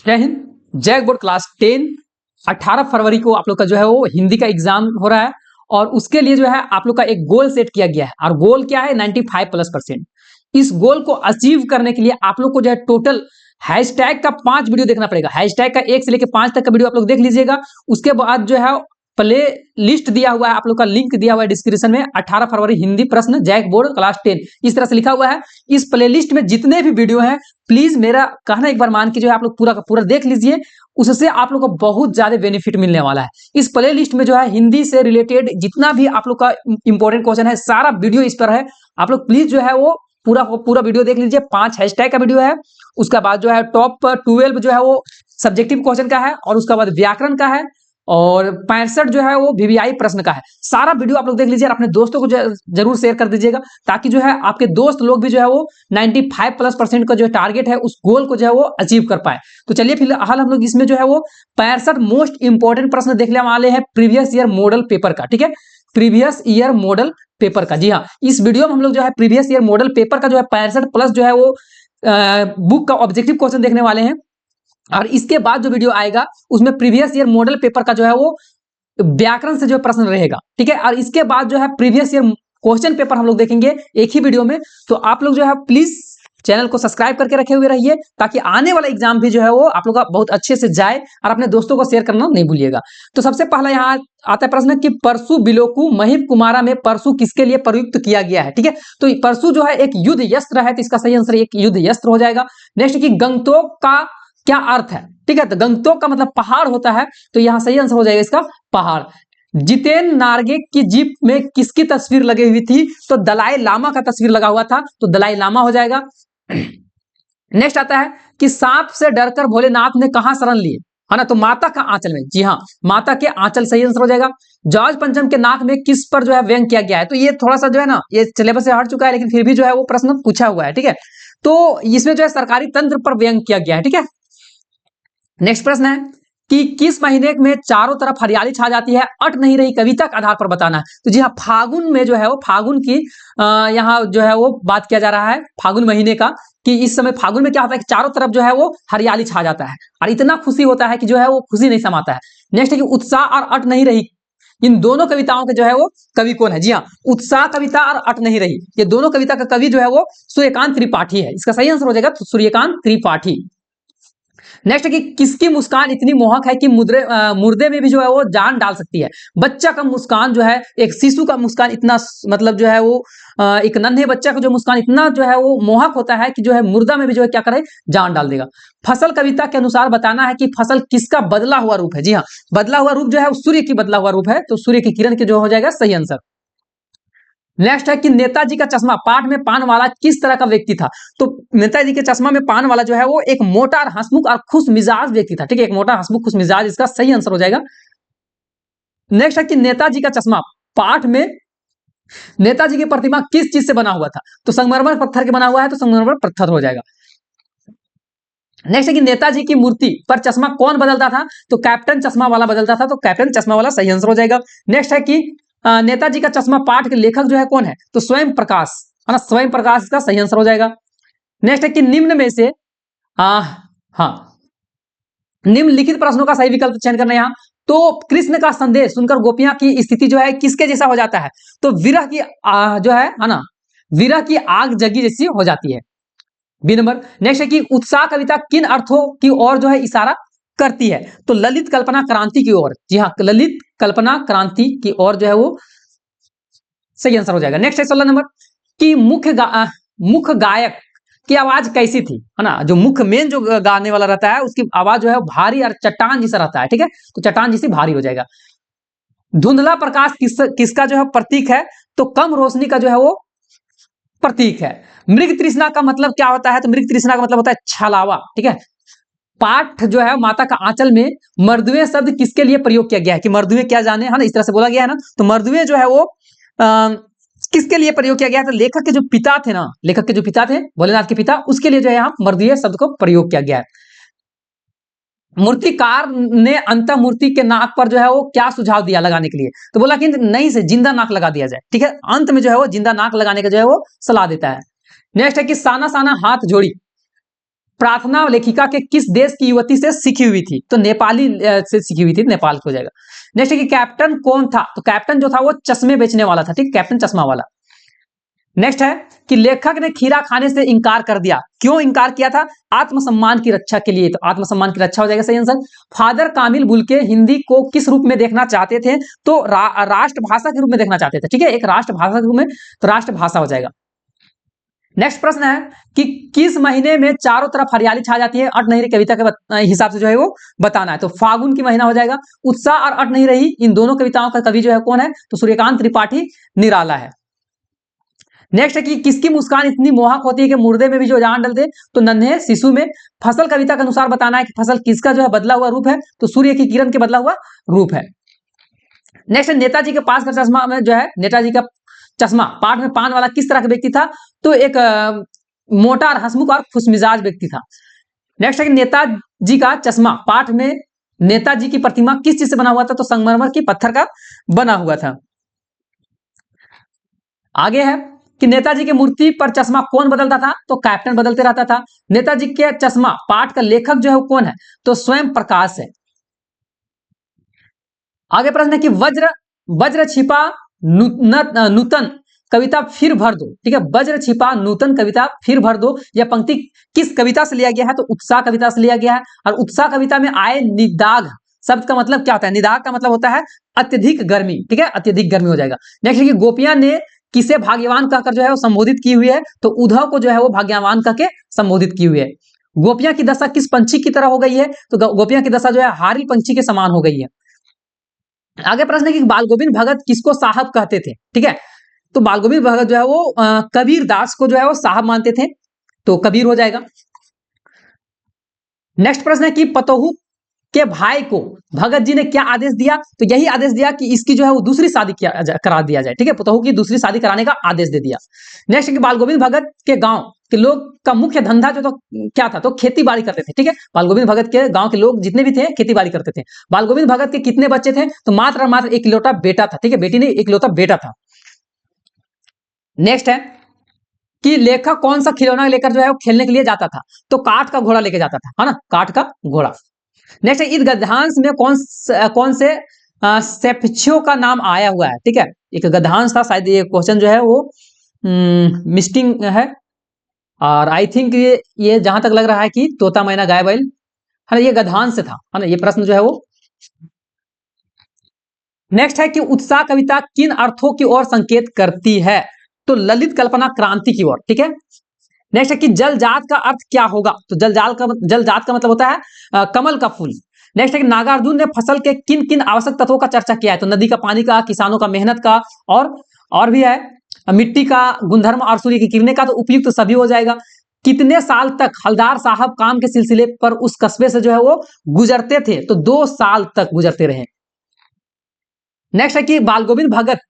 जय Hind. JAC board class 10 18 फरवरी को आप लोग का जो है वो हिंदी का एग्जाम हो रहा है और उसके लिए जो है आप लोग का एक गोल सेट किया गया है और गोल क्या है 95+%। इस गोल को अचीव करने के लिए आप लोग को जो है टोटल हैशटैग का 5 वीडियो देखना पड़ेगा। हैशटैग का 1 से लेकर 5 तक का वीडियो आप लोग देख लीजिएगा। उसके बाद जो है प्ले लिस्ट दिया हुआ है, आप लोग का लिंक दिया हुआ है डिस्क्रिप्शन में। 18 फरवरी हिंदी प्रश्न जैक बोर्ड क्लास 10 इस तरह से लिखा हुआ है। इस प्ले लिस्ट में जितने भी वीडियो हैं प्लीज मेरा कहना एक बार मान के जो है आप लोग पूरा का पूरा देख लीजिए। उससे आप लोग को बहुत ज्यादा बेनिफिट मिलने वाला है। इस प्ले लिस्ट में जो है हिंदी से रिलेटेड जितना भी आप लोग का इंपॉर्टेंट क्वेश्चन है सारा वीडियो इस पर है। आप लोग प्लीज जो है वो पूरा वीडियो देख लीजिए। 5 हैशटैग का वीडियो है। उसका बाद जो है टॉप 12 जो है वो सब्जेक्टिव क्वेश्चन का है और उसका बाद व्याकरण का है और 65 जो है वो वीवीआई प्रश्न का है। सारा वीडियो आप लोग देख लीजिए और अपने दोस्तों को जरूर शेयर कर दीजिएगा ताकि जो है आपके दोस्त लोग भी जो है वो 95+% का जो टारगेट है उस गोल को जो है वो अचीव कर पाए। तो चलिए फिलहाल हम लोग इसमें जो है वो 65 मोस्ट इंपॉर्टेंट प्रश्न देखने वाले हैं प्रीवियस ईयर मॉडल पेपर का। ठीक है, प्रीवियस ईयर मॉडल पेपर का। जी हाँ, इस वीडियो में हम लोग जो है प्रीवियस ईयर मॉडल पेपर का जो है 65 प्लस जो है वो बुक का ऑब्जेक्टिव क्वेश्चन देखने वाले हैं और इसके बाद जो वीडियो आएगा उसमें प्रीवियस ईयर मॉडल पेपर का जो है वो व्याकरण से जो प्रश्न रहेगा। ठीक है, और इसके बाद जो है प्रीवियस ईयर क्वेश्चन पेपर हम लोग देखेंगे एक ही वीडियो में। तो आप लोग जो है प्लीज चैनल को सब्सक्राइब करके रखे हुए रहिए ताकि आने वाला एग्जाम भी जो है वो आप लोग का बहुत अच्छे से जाए और अपने दोस्तों को शेयर करना नहीं भूलिएगा। तो सबसे पहला यहाँ आता है प्रश्न कि परसु बिलोकु महिप कुमारा में परसु किसके लिए प्रयुक्त किया गया है। ठीक है, तो परसु जो है एक युद्ध यस्त्र है, तो इसका सही आंसर एक युद्ध यस्त्र हो जाएगा। नेक्स्ट कि गंगटोक का क्या अर्थ है। ठीक है, तो गंगटोक का मतलब पहाड़ होता है, तो यहां सही आंसर हो जाएगा इसका पहाड़। जितेन नार्गे की जीप में किसकी तस्वीर लगी हुई थी, तो दलाई लामा का तस्वीर लगा हुआ था, तो दलाई लामा हो जाएगा। नेक्स्ट आता है कि सांप से डरकर भोलेनाथ ने कहां शरण लिए, है ना, तो माता का आंचल में। जी हाँ, माता के आंचल सही आंसर हो जाएगा। जॉर्ज पंचम के नाक में किस पर जो है व्यंग किया गया है, तो ये थोड़ा सा जो है ना ये सिलेबस से हट चुका है लेकिन फिर भी जो है वो प्रश्न पूछा हुआ है। ठीक है, तो इसमें जो है सरकारी तंत्र पर व्यंग किया गया है। ठीक है, नेक्स्ट प्रश्न है कि किस महीने में चारों तरफ हरियाली छा जाती है, अट नहीं रही कविता के आधार पर बताना है। तो जी हाँ, फागुन में जो है वो फागुन की यहाँ जो है वो बात किया जा रहा है फागुन महीने का, कि इस समय फागुन में क्या होता है कि चारों तरफ जो है वो हरियाली छा जाता है और इतना खुशी होता है कि जो है वो खुशी नहीं समाता है। नेक्स्ट है कि उत्साह और अट नहीं रही, इन दोनों कविताओं के जो है वो कवि कौन है। जी हाँ, उत्साह कविता और अट नहीं रही ये दोनों कविता का कवि जो है वो सूर्यकांत त्रिपाठी है। इसका सही आंसर हो जाएगा सूर्यकांत त्रिपाठी। नेक्स्ट कि किसकी मुस्कान इतनी मोहक है कि मुर्दे में भी जो है वो जान डाल सकती है। बच्चा का मुस्कान जो है, एक शिशु का मुस्कान इतना मतलब जो है वो एक नन्हे बच्चा का जो मुस्कान इतना जो है वो मोहक होता है कि जो है मुर्दा में भी जो है क्या करे जान डाल देगा। फसल कविता के अनुसार बताना है कि फसल किसका बदला हुआ रूप है। जी हाँ, बदला हुआ रूप जो है सूर्य की बदला हुआ रूप है, तो सूर्य की किरण के जो हो जाएगा सही आंसर। नेक्स्ट है कि नेताजी का चश्मा पाठ में पान वाला किस तरह का व्यक्ति था, तो नेताजी के चश्मा में पान वाला जो है वो एक मोटा हंसमुख और खुश मिजाज व्यक्ति था। ठीक है, एक मोटा हंसमुख खुश मिजाज इसका सही आंसर हो जाएगा। नेक्स्ट है कि नेताजी का चश्मा पाठ में नेताजी की प्रतिमा किस चीज से बना हुआ था, तो संगमरमर पत्थर के बना हुआ है, तो संगमरमर पत्थर हो जाएगा। नेक्स्ट है कि नेताजी की मूर्ति पर चश्मा कौन बदलता था, तो कैप्टन चश्मा वाला बदलता था, तो कैप्टन चश्मा वाला सही आंसर हो जाएगा। नेक्स्ट है कि नेताजी का चश्मा पाठ के लेखक जो है कौन है, तो स्वयं प्रकाश, है ना, स्वयं प्रकाश इसका सही आंसर हो जाएगा। नेक्स्ट है कि निम्न में से हाँ निम्नलिखित प्रश्नों का सही विकल्प चयन करना। यहाँ तो कृष्ण का संदेश सुनकर गोपियां की स्थिति जो है किसके जैसा हो जाता है, तो विरह की जो है ना, विरह की आग जगी जैसी हो जाती है, बी नंबर। नेक्स्ट है कि उत्साह कविता किन अर्थों की ओर जो है इशारा करती है, तो ललित कल्पना क्रांति की ओर। जी हाँ, ललित कल्पना क्रांति की ओर जो है वो सही आंसर हो जाएगा। नेक्स्ट है 16 नंबर कि मुख्य गायक की आवाज कैसी थी, है ना, जो मुख्य मेन जो गाने वाला रहता है उसकी आवाज जो है भारी और चट्टान जैसा रहता है। ठीक है, तो चट्टान जैसी भारी हो जाएगा। धुंधला प्रकाश किसका जो है प्रतीक है, तो कम रोशनी का जो है वो प्रतीक है। मृग तृष्णा का मतलब क्या होता है, तो मृग तृष्णा का मतलब होता है छलावा। ठीक है, पाठ जो है माता का आंचल में मर्दुए शब्द किसके लिए प्रयोग किया गया है, कि मर्दुए क्या जाने, है ना, इस तरह से बोला गया है ना, तो मर्दुए जो है वो किसके लिए प्रयोग किया गया है, तो लेखक के जो पिता थे ना, लेखक के जो पिता थे भोलेनाथ के पिता, उसके लिए जो है यहाँ मर्दुए शब्द को प्रयोग किया गया है। मूर्तिकार ने अंत मूर्ति के नाक पर जो है वो क्या सुझाव दिया लगाने के लिए, तो बोला कि नहीं से जिंदा नाक लगा दिया जाए। ठीक है, अंत में जो है वो जिंदा नाक लगाने का जो है वो सलाह देता है। नेक्स्ट है कि साना साना हाथ जोड़ी प्रार्थना लेखिका के किस देश की युवती से सीखी हुई थी? तो नेपाली से सीखी हुई थी, नेपाल को हो जाएगा। नेक्स्ट है कि कैप्टन कौन था? तो कैप्टन जो था वो चश्मे बेचने वाला था, ठीक, कैप्टन चश्मा वाला। नेक्स्ट है कि लेखक ने खीरा खाने से इंकार कर दिया, क्यों इंकार किया था? आत्मसम्मान की रक्षा के लिए। तो आत्मसम्मान की रक्षा हो जाएगा सही आंसर। फादर कामिल बुल्के हिंदी को किस रूप में देखना चाहते थे? तो राष्ट्रभाषा के रूप में देखना चाहते थे, ठीक है, एक राष्ट्रभाषा के रूप में, तो राष्ट्रभाषा हो जाएगा। नेक्स्ट प्रश्न है कि किस महीने में चारों तरफ हरियाली छा जाती है? अट नहीं रही कविता के हिसाब से जो है वो बताना है। तो फागुन की महीना हो जाएगा। उत्साह और अट नहीं रही, इन दोनों कविताओं का कवि जो है कौन है? तो सूर्यकांत त्रिपाठी निराला है। नेक्स्ट है कि किसकी मुस्कान इतनी मोहक होती है कि मुर्दे में भी जो जान डलते? तो नन्हे शिशु में। फसल कविता के अनुसार बताना है कि फसल किसका जो है बदला हुआ रूप है? तो सूर्य की किरण के बदला हुआ रूप है। नेक्स्ट है नेताजी के पास का चश्मा में जो है, नेताजी का चश्मा पाठ में पान वाला किस तरह का व्यक्ति था? तो एक मोटा और हंसमुख और खुशमिजाज व्यक्ति था। नेक्स्ट है कि नेताजी का चश्मा पाठ में नेताजी की प्रतिमा किस चीज से बना हुआ था? तो संगमरमर की पत्थर का बना हुआ था। आगे है कि नेताजी की मूर्ति पर चश्मा कौन बदलता था? तो कैप्टन बदलते रहता था। नेताजी के चश्मा पाठ का लेखक जो है वो कौन है? तो स्वयं प्रकाश है। आगे प्रश्न है कि वज्र वज्र छिपा नूतन कविता फिर भर दो, ठीक है, वज्र छिपा नूतन कविता फिर भर दो, यह पंक्ति किस कविता से लिया गया है? तो उत्साह कविता से लिया गया है। और उत्साह कविता में आए निदाघ शब्द का मतलब क्या होता है? निदाघ का मतलब होता है अत्यधिक गर्मी, ठीक है, अत्यधिक गर्मी हो जाएगा। नेक्स्ट है कि गोपियां ने किसे भाग्यवान कहकर जो है वो संबोधित की हुई है? तो उद्धव को जो है वो भाग्यवान कहकर संबोधित की हुई है। गोपियां की दशा किस पंछी की तरह हो गई है? तो गोपियां की दशा जो है हारिल पंछी के समान हो गई है। आगे प्रश्न है कि बाल गोविंद भगत किसको साहब कहते थे? ठीक है, तो बाल गोविंद भगत जो है वो कबीर दास को जो है वो साहब मानते थे, तो कबीर हो जाएगा। नेक्स्ट प्रश्न है कि पतोहू के भाई को भगत जी ने क्या आदेश दिया? तो यही आदेश दिया कि इसकी जो है वो दूसरी शादी करा दिया जाए, ठीक है, पतोहू की दूसरी शादी कराने का आदेश दे दिया। नेक्स्ट है कि बाल गोविंद भगत के गांव के लोग का मुख्य धंधा जो तो क्या था? तो खेती बाड़ी करते थे, ठीक है, बाल गोविंद भगत के गांव के लोग जितने भी थे खेती बाड़ी करते थे। बाल गोविंद भगत के कितने बच्चे थे? तो मात्र और मात्र इकलौता बेटा था, ठीक है, बेटी नहीं, इकलौता बेटा था। नेक्स्ट है कि लेखक कौन सा खिलौना लेकर जो है वो खेलने के लिए जाता था? तो काठ का घोड़ा लेके जाता था, है ना, काठ का घोड़ा। नेक्स्ट है इस गद्यांश में कौन से सेप्छियों का नाम आया हुआ है? ठीक है, एक गद्यांश था, शायद ये क्वेश्चन जो है वो मिस्टिंग है, और आई थिंक ये जहां तक लग रहा है कि तोता मैना गाय बैल, है ना, ये गद्यांश से था, है ना, ये प्रश्न जो है वो। नेक्स्ट है कि उत्साह कविता किन अर्थों की ओर संकेत करती है? तो ललित कल्पना क्रांति की ओर, ठीक है। नेक्स्ट है कि जलजात का अर्थ क्या होगा? तो जलजात का मतलब होता है कमल का फूल। नेक्स्ट है कि नागार्जुन ने फसल के किन किन आवश्यक तत्वों का चर्चा किया है? तो नदी का पानी का, किसानों का मेहनत का, और भी है मिट्टी का गुणधर्म और सूर्य की किरणें का, तो उपयुक्त तो सभी हो जाएगा। कितने साल तक हलदार साहब काम के सिलसिले पर उस कस्बे से जो है वो गुजरते थे? तो 2 साल तक गुजरते रहे। नेक्स्ट है कि बाल गोविंद भगत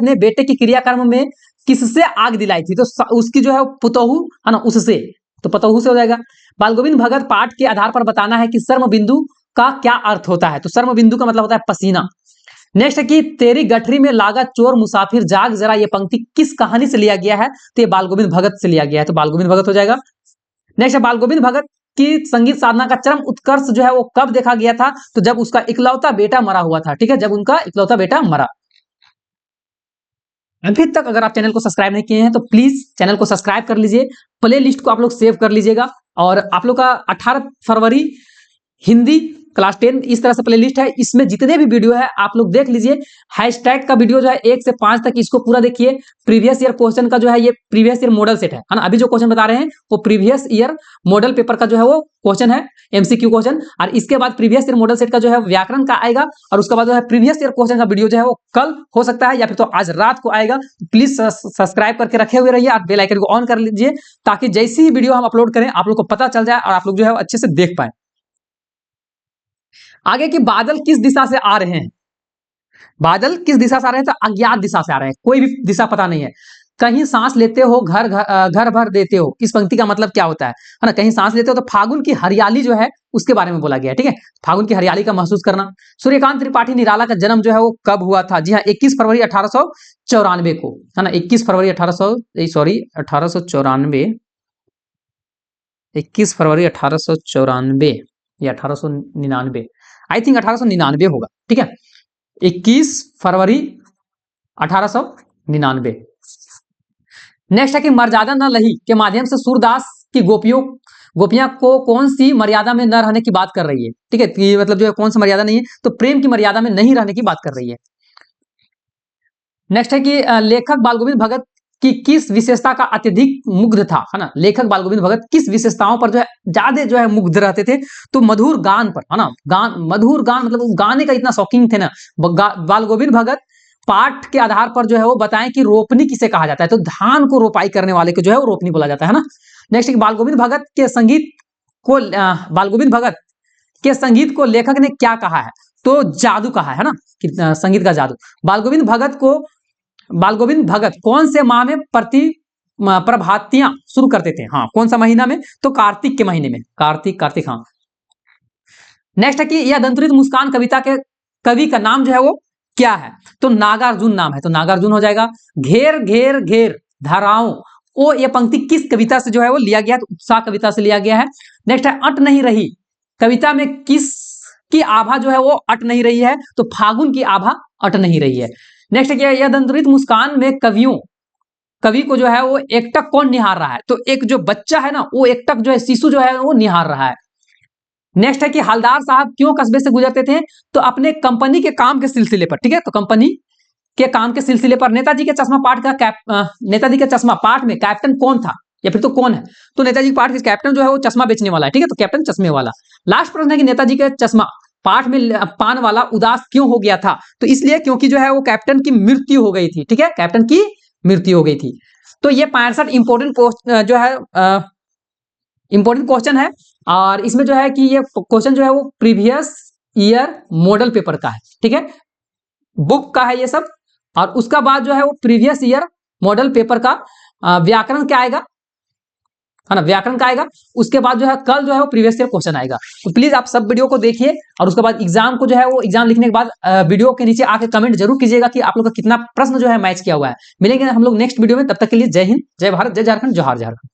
ने बेटे के क्रियाकर्म में किससे आग दिलाई थी? तो उसकी जो है पुतोहू, है ना, उससे, तो पुतोहू से हो जाएगा। बाल गोविंद भगत पाठ के आधार पर बताना है कि सर्म बिंदु का क्या अर्थ होता है? तो सर्म बिंदु का मतलब होता है पसीना। नेक्स्ट है कि तेरी गठरी में लागा चोर मुसाफिर जाग जरा, ये पंक्ति किस कहानी से लिया गया है? तो ये बाल गोविंद भगत से लिया गया है, तो बाल गोविंद भगत हो जाएगा। नेक्स्ट है बाल गोविंद भगत की संगीत साधना का चरम उत्कर्ष जो है वो कब देखा गया था? तो जब उसका इकलौता बेटा मरा हुआ था, ठीक है, जब उनका इकलौता बेटा मरा। अभी तक अगर आप चैनल को सब्सक्राइब नहीं किए हैं तो प्लीज चैनल को सब्सक्राइब कर लीजिए, प्ले लिस्ट को आप लोग सेव कर लीजिएगा, और आप लोग का 18 फरवरी हिंदी क्लास 10 इस तरह से प्ले लिस्ट है, इसमें जितने भी वीडियो है आप लोग देख लीजिए। हैशटैग का वीडियो जो है 1 से 5 तक, इसको पूरा देखिए। प्रीवियस ईयर क्वेश्चन का जो है ये प्रीवियस ईयर मॉडल सेट है ना, अभी जो क्वेश्चन बता रहे हैं वो प्रीवियस ईयर मॉडल पेपर का जो है वो क्वेश्चन है, एमसीक्यू क्वेश्चन। और इसके बाद प्रीवियस ईयर मॉडल सेट का जो है व्याकरण का आएगा, और उसके बाद जो है प्रीवियस ईयर क्वेश्चन का वीडियो जो है वो कल हो सकता है या फिर तो आज रात को आएगा। प्लीज सब्सक्राइब करके रखे हुए रहिए, आप बेल आइकन को ऑन कर लीजिए, ताकि जैसी ही वीडियो हम अपलोड करें आप लोग को पता चल जाए और आप लोग जो है अच्छे से देख पाए। आगे कि बादल किस दिशा से आ रहे हैं? बादल किस दिशा से आ रहे हैं? तो अज्ञात दिशा से आ रहे हैं, कोई भी दिशा पता नहीं है। कहीं सांस लेते हो घर भर देते हो, इस पंक्ति का मतलब क्या होता है ना, कहीं सांस लेते हो, तो फागुन की हरियाली जो है उसके बारे में बोला गया है, ठीक है, फागुन की हरियाली का महसूस करना। सूर्यकांत त्रिपाठी निराला का जन्म जो है वो कब हुआ था? जी हाँ, 21 फरवरी 1894 को, है ना, 21 फरवरी 1894 21 फरवरी 1894 या 1899, आई थिंक 1899 होगा, ठीक है। 21 फरवरी 1899। नेक्स्ट है कि मर्यादा न लही के माध्यम से सूरदास की गोपियां को कौन सी मर्यादा में न रहने की बात कर रही है, ठीक है। कि मतलब जो है कौन सी मर्यादा नहीं है, तो प्रेम की मर्यादा में नहीं रहने की बात कर रही है। नेक्स्ट है कि लेखक बालगोविंद भगत की किस विशेषता का अत्यधिक मुग्ध था, है ना। लेखक बालगोविंद भगत किस विशेषताओं पर जो है ज्यादा जो है मुग्ध रहते थे, तो मधुर गान पर, है ना। मधुर गान मतलब गाने का इतना शौकीन थे ना बालगोविंद भगत। पाठ के आधार पर जो है वो बताएं कि रोपनी किसे कहा जाता है, तो धान को रोपाई करने वाले को जो है वो रोपनी बोला जाता है ना। नेक्स्ट, बालगोविंद भगत के संगीत को बालगोविंद भगत के संगीत को लेखक ने क्या कहा है, तो जादू कहा है ना, कि संगीत का जादू। बालगोविंद भगत कौन से माह में प्रभातियां शुरू करते थे, हाँ कौन सा महीना में, तो कार्तिक के महीने में, कार्तिक हाँ। नेक्स्ट है कि यह दंतुरित मुस्कान कविता के कवि का नाम जो है वो क्या है, तो नागार्जुन नाम है, तो नागार्जुन हो जाएगा। घेर घेर घेर धाराओं, वो ये पंक्ति किस कविता से जो है वो लिया गया, तो उत्साह कविता से लिया गया है। नेक्स्ट है अट नहीं रही कविता में किस की आभा जो है वो अट नहीं रही है, तो फागुन की आभा अट नहीं रही है। नेक्स्ट है यह दंतुरित मुस्कान में कवि को जो है वो एकटक कौन निहार रहा है, तो एक जो बच्चा है ना वो एकटक जो है शिशु जो है वो निहार रहा है। नेक्स्ट है कि हलदार साहब क्यों कस्बे से गुजरते थे, तो अपने कंपनी के काम के सिलसिले पर, ठीक है। तो कंपनी के काम के सिलसिले पर। नेताजी के चश्मा पाठ में कैप्टन कौन था, या फिर तो कौन है, तो नेताजी के पाठ के कैप्टन जो है वो चश्मा बेचने वाला है, ठीक है। तो कैप्टन चश्मे वाला। लास्ट प्रश्न है कि नेताजी के चश्मा पाठ में पान वाला उदास क्यों हो गया था, तो इसलिए क्योंकि जो है वो कैप्टन की मृत्यु हो गई थी, ठीक है, कैप्टन की मृत्यु हो गई थी। तो ये 65 इंपोर्टेंट जो है इंपोर्टेंट क्वेश्चन है, और इसमें जो है कि ये क्वेश्चन जो है वो प्रीवियस ईयर मॉडल पेपर का है, ठीक है, बुक का है ये सब। और उसका बाद जो है वो प्रीवियस ईयर मॉडल पेपर का व्याकरण क्या आएगा, है ना, व्याकरण का आएगा। उसके बाद जो है कल जो है वो प्रीवियस ईयर क्वेश्चन आएगा। तो प्लीज आप सब वीडियो को देखिए, और उसके बाद एग्जाम को जो है वो एग्जाम लिखने के बाद वीडियो के नीचे आके कमेंट जरूर कीजिएगा कि आप लोग का कितना प्रश्न जो है मैच किया हुआ है। मिलेंगे हम लोग नेक्स्ट वीडियो में, तब तक के लिए जय हिंद, जय भारत, जय झारखंड, जोहार झारखंड।